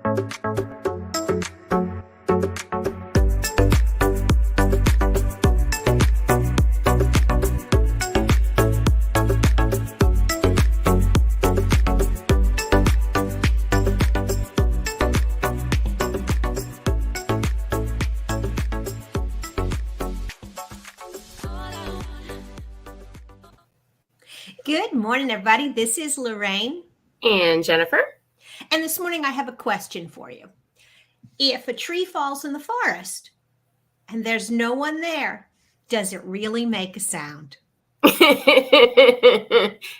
Good morning, everybody. This is Lorraine and Jennifer. And this morning I have a question for you. If a tree falls in the forest and there's no one there, does it really make a sound?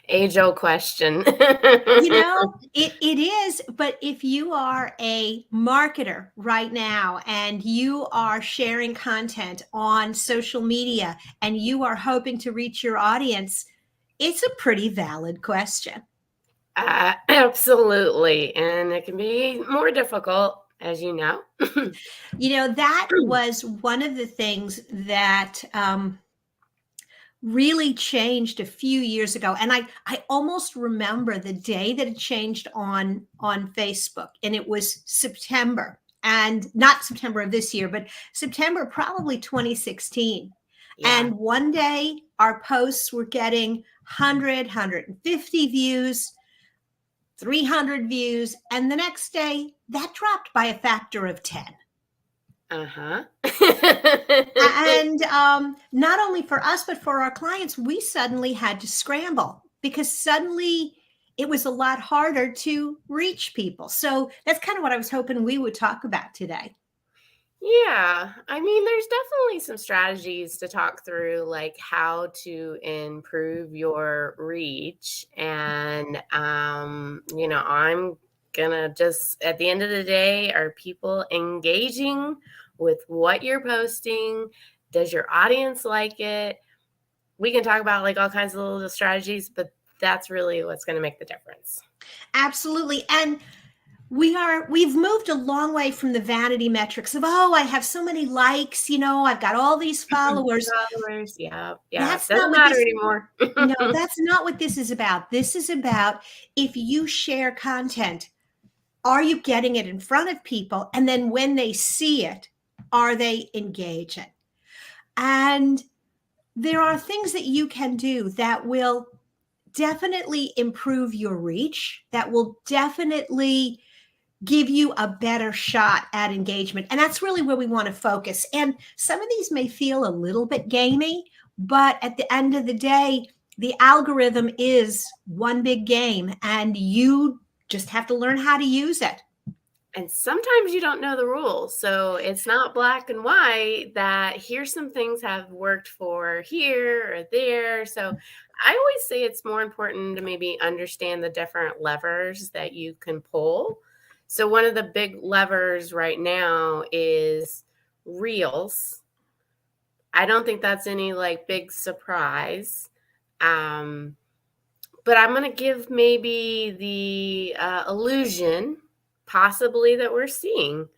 Age-old question. It is, but if you are a marketer right now and you are sharing content on social media and you are hoping to reach your audience, it's a pretty valid question. Absolutely. And it can be more difficult, as you know. That was one of the things that really changed a few years ago. And I almost remember the day that it changed on Facebook. And it was September, and not September of this year, but September, probably 2016. Yeah. And one day our posts were getting 100, 150 views, 300 views. And the next day that dropped by a factor of 10. Uh-huh. And not only for us, but for our clients, we suddenly had to scramble because suddenly it was a lot harder to reach people. So that's kind of what I was hoping we would talk about today. Yeah, I mean, there's definitely some strategies to talk through, like how to improve your reach. And, I'm gonna just, at the end of the day, are people engaging with what you're posting? Does your audience like it? We can talk about like all kinds of little strategies, but that's really what's going to make the difference. Absolutely. And we've moved a long way from the vanity metrics of, I have so many likes, I've got all these followers. Yeah. That's doesn't matter anymore. No, that's not what this is about. This is about, if you share content, are you getting it in front of people? And then when they see it, are they engaging? And there are things that you can do that will definitely improve your reach, that will definitely give you a better shot at engagement. And that's really where we want to focus. And some of these may feel a little bit gamey, but at the end of the day, the algorithm is one big game and you just have to learn how to use it. And sometimes you don't know the rules. So it's not black and white that here's some things have worked for here or there. So I always say it's more important to maybe understand the different levers that you can pull. So one of the big levers right now is Reels. I don't think that's any like big surprise. But I'm going to give maybe the illusion possibly that we're seeing.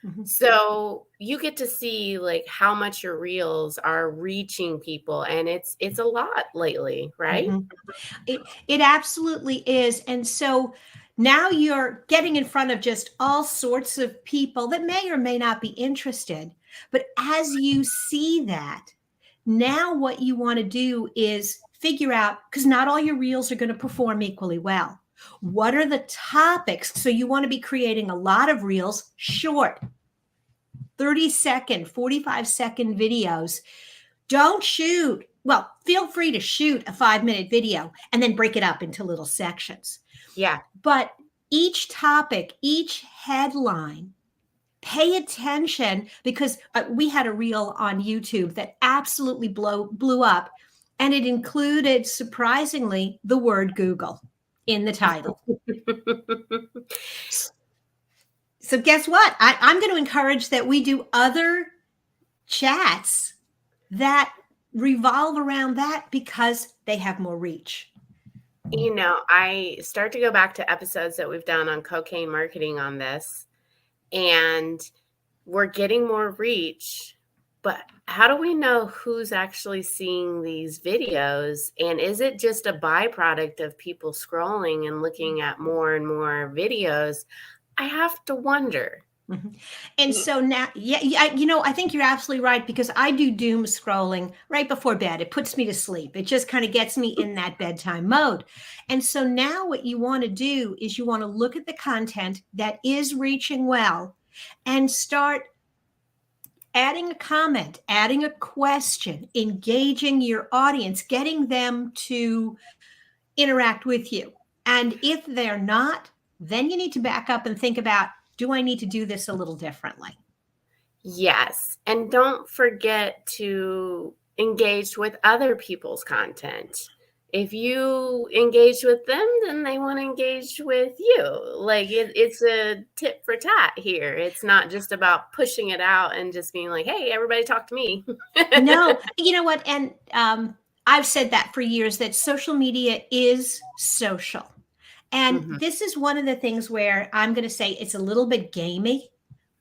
Mm-hmm. So you get to see like how much your reels are reaching people, and it's a lot lately, right? Mm-hmm. It absolutely is. And so now you're getting in front of just all sorts of people that may or may not be interested. But as you see that, now what you want to do is figure out, because not all your reels are going to perform equally well. What are the topics? So you want to be creating a lot of reels, short, 30-second, 45-second videos. Don't shoot. Well, feel free to shoot a 5-minute video and then break it up into little sections. Yeah. But each topic, each headline, pay attention, because we had a reel on YouTube that absolutely blew up, and it included, surprisingly, the word Google in the title. So guess what? I'm going to encourage that we do other chats that revolve around that because they have more reach. I start to go back to episodes that we've done on cocaine marketing on this, and we're getting more reach, but how do we know who's actually seeing these videos? And is it just a byproduct of people scrolling and looking at more and more videos? I have to wonder. Mhm. And so now, yeah, I think you're absolutely right because I do doom scrolling right before bed. It puts me to sleep. It just kind of gets me in that bedtime mode. And so now what you want to do is you want to look at the content that is reaching well and start adding a comment, adding a question, engaging your audience, getting them to interact with you. And if they're not, then you need to back up and think about, do I need to do this a little differently? Yes. And don't forget to engage with other people's content. If you engage with them, then they want to engage with you. Like it's a tit for tat here. It's not just about pushing it out and just being like, hey, everybody talk to me. No, you know what? And I've said that for years that social media is social. And Mhm. this is one of the things where I'm going to say it's a little bit gamey,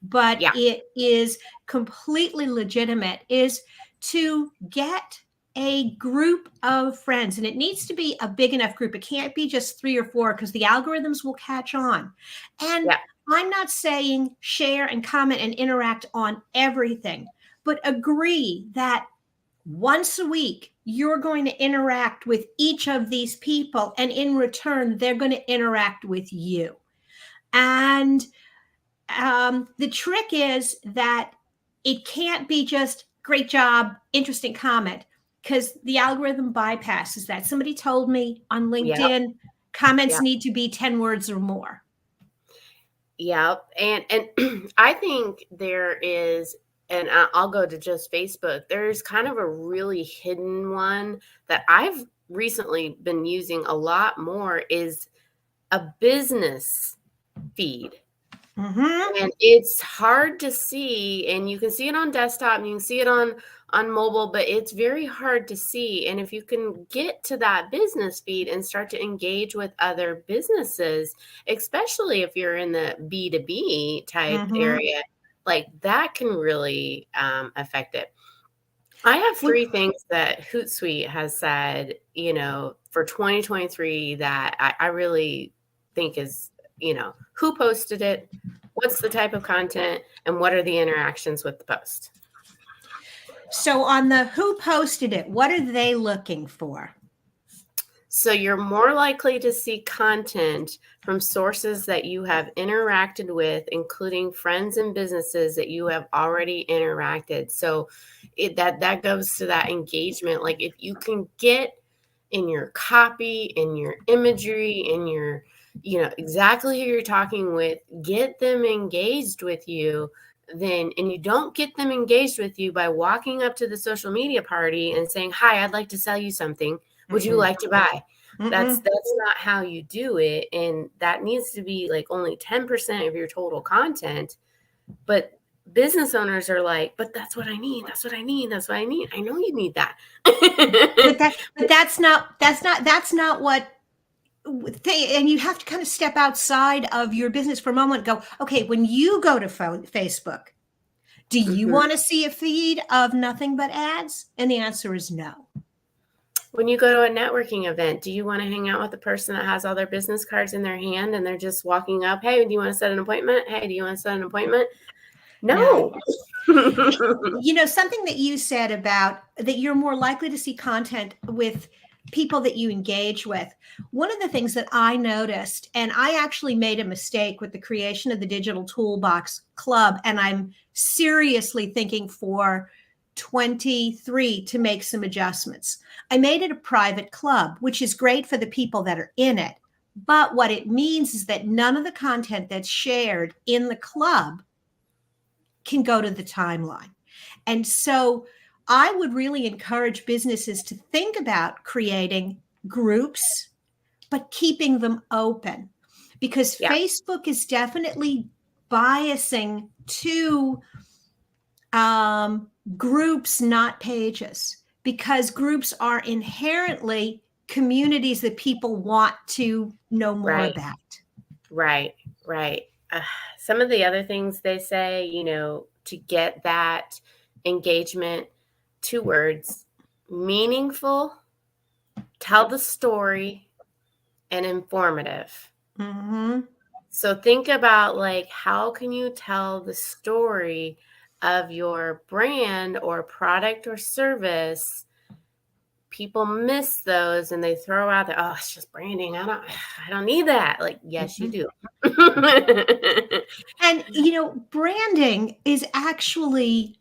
but Yeah. it is completely legitimate, is to get a group of friends. And it needs to be a big enough group. It can't be just 3 or 4 because the algorithms will catch on. And Yeah. I'm not saying share and comment and interact on everything, but agree that once a week, you're going to interact with each of these people, and in return, they're going to interact with you. And the trick is that it can't be just great job, interesting comment, because the algorithm bypasses that. Somebody told me on Yep. LinkedIn, comments Yep. need to be 10 words or more. Yep. And I think there is, and I'll go to just Facebook. There's kind of a really hidden one that I've recently been using a lot more is a business feed. Mm-hmm. And it's hard to see, and you can see it on desktop and you can see it on mobile, but it's very hard to see. And if you can get to that business feed and start to engage with other businesses, especially if you're in the B2B type Mm-hmm. area, like that can really affect it. I have Well, 3 things that Hootsuite has said, for 2023 that I really think is, who posted it, what's the type of content, and what are the interactions with the post. so on the who posted it, what are they looking for? So you're more likely to see content from sources that you have interacted with, including friends and businesses that you have already interacted. So that goes to that engagement. Like if you can get in your copy, in your imagery, in your, exactly who you're talking with, get them engaged with you, then, and you don't get them engaged with you by walking up to the social media party and saying, hi, I'd like to sell you something. Would you Mm-mm. like to buy? That's Mm-mm. not how you do it. And that needs to be like only 10% of your total content. But business owners are like, but that's what I need. That's what I need. That's what I need. I know you need that. But that's not what and you have to kind of step outside of your business for a moment. Go, okay, when you go to Facebook, do you Mhm. want to see a feed of nothing but ads? And the answer is no. When you go to a networking event, do you want to hang out with the person that has all their business cards in their hand and they're just walking up? Hey, do you want to set an appointment? Hey, do you want to set an appointment? No. No. Something that you said about that you're more likely to see content with people that you engage with. One of the things that I noticed, and I actually made a mistake with the creation of the Digital Toolbox Club, and I'm seriously thinking for 23 to make some adjustments. I made it a private club, which is great for the people that are in it. But what it means is that none of the content that's shared in the club can go to the timeline. And so I would really encourage businesses to think about creating groups, but keeping them open because Yeah, Facebook is definitely biasing to groups, not pages, because groups are inherently communities that people want to know more right, about. right, right. Some of the other things they say, to get that engagement, 2 words, meaningful, tell the story, and informative. Mm-hmm. So think about like how can you tell the story of your brand or product or service. People miss those and they throw out the, oh, it's just branding. I don't need that. Like, yes, you Mhm. do. And branding is actually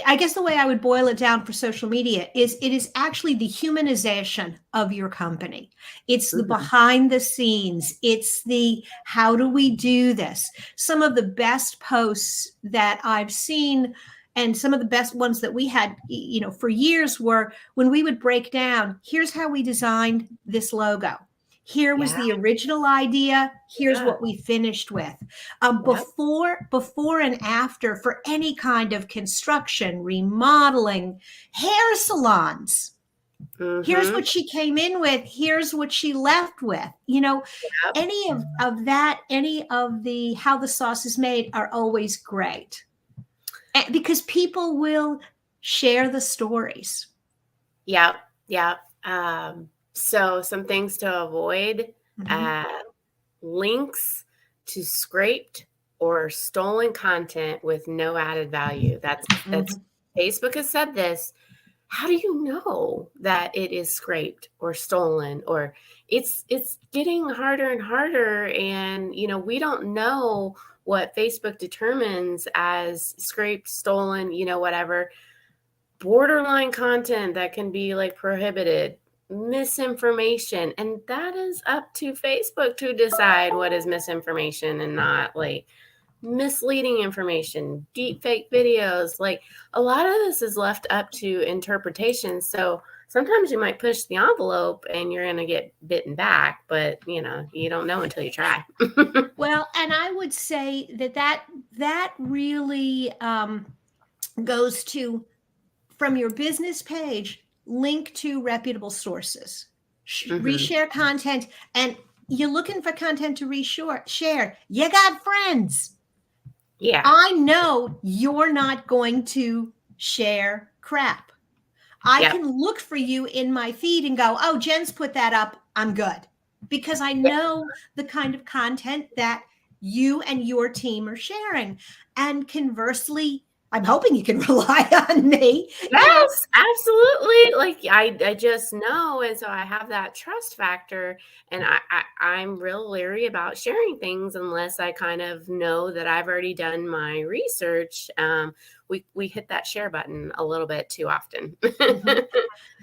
I guess the way I would boil it down for social media is it is actually the humanization of your company. It's the Mhm. behind the scenes. It's the how do we do this? Some of the best posts that I've seen and some of the best ones that we had, for years were when we would break down, here's how we designed this logo. Here was Yeah. the original idea. Here's Yeah. what we finished with. Yep. Before and after for any kind of construction, remodeling, hair salons. Here's Mhm. what she came in with. Here's what she left with. Yep. Any of that, any of the how the sauce is made are always great. Because people will share the stories. Yep. Yep. So some things to avoid, Mhm, uh, links to scraped or stolen content with no added value. That's mhm. Facebook has said this. How do you know that it is scraped or stolen? Or it's getting harder and harder, and we don't know what Facebook determines as scraped, stolen, whatever. Borderline content that can be like prohibited, misinformation, and that is up to Facebook to decide what is misinformation and not, like misleading information, deep fake videos. Like a lot of this is left up to interpretation. So sometimes you might push the envelope and you're going to get bitten back, but you don't know until you try. Well, and I would say that really goes to from your business page, link to reputable sources, Hmm. reshare content, and you're looking for content to share. You got friends. Yeah. I know you're not going to share crap. I Yep. can look for you in my feed and go, oh, Jen's put that up. I'm good. Because I Yep. know the kind of content that you and your team are sharing. And conversely, I'm hoping you can rely on me. Yes, absolutely. Like I just know, and so I have that trust factor, and I'm real leery about sharing things unless I kind of know that I've already done my research. We hit that share button a little bit too often. Mhm.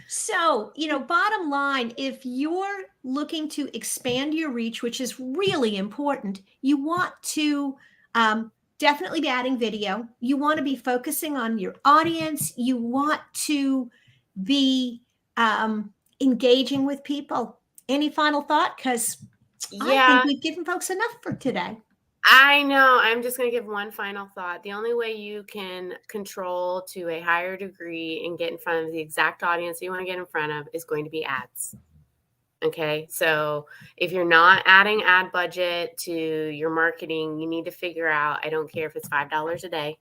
So, bottom line, if you're looking to expand your reach, which is really important, you want to definitely be adding video. You want to be focusing on your audience. You want to be engaging with people. Any final thought? Because I think Yeah, we've given folks enough for today. I know. I'm just going to give one final thought. The only way you can control to a higher degree and get in front of the exact audience you want to get in front of is going to be ads. Okay. So if you're not adding ad budget to your marketing, you need to figure out, I don't care if it's $5 a day,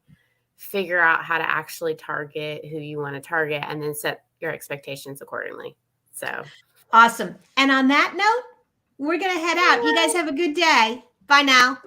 figure out how to actually target who you want to target and then set your expectations accordingly. So, Awesome. And on that note, we're going to head out. You guys have a good day. Bye now.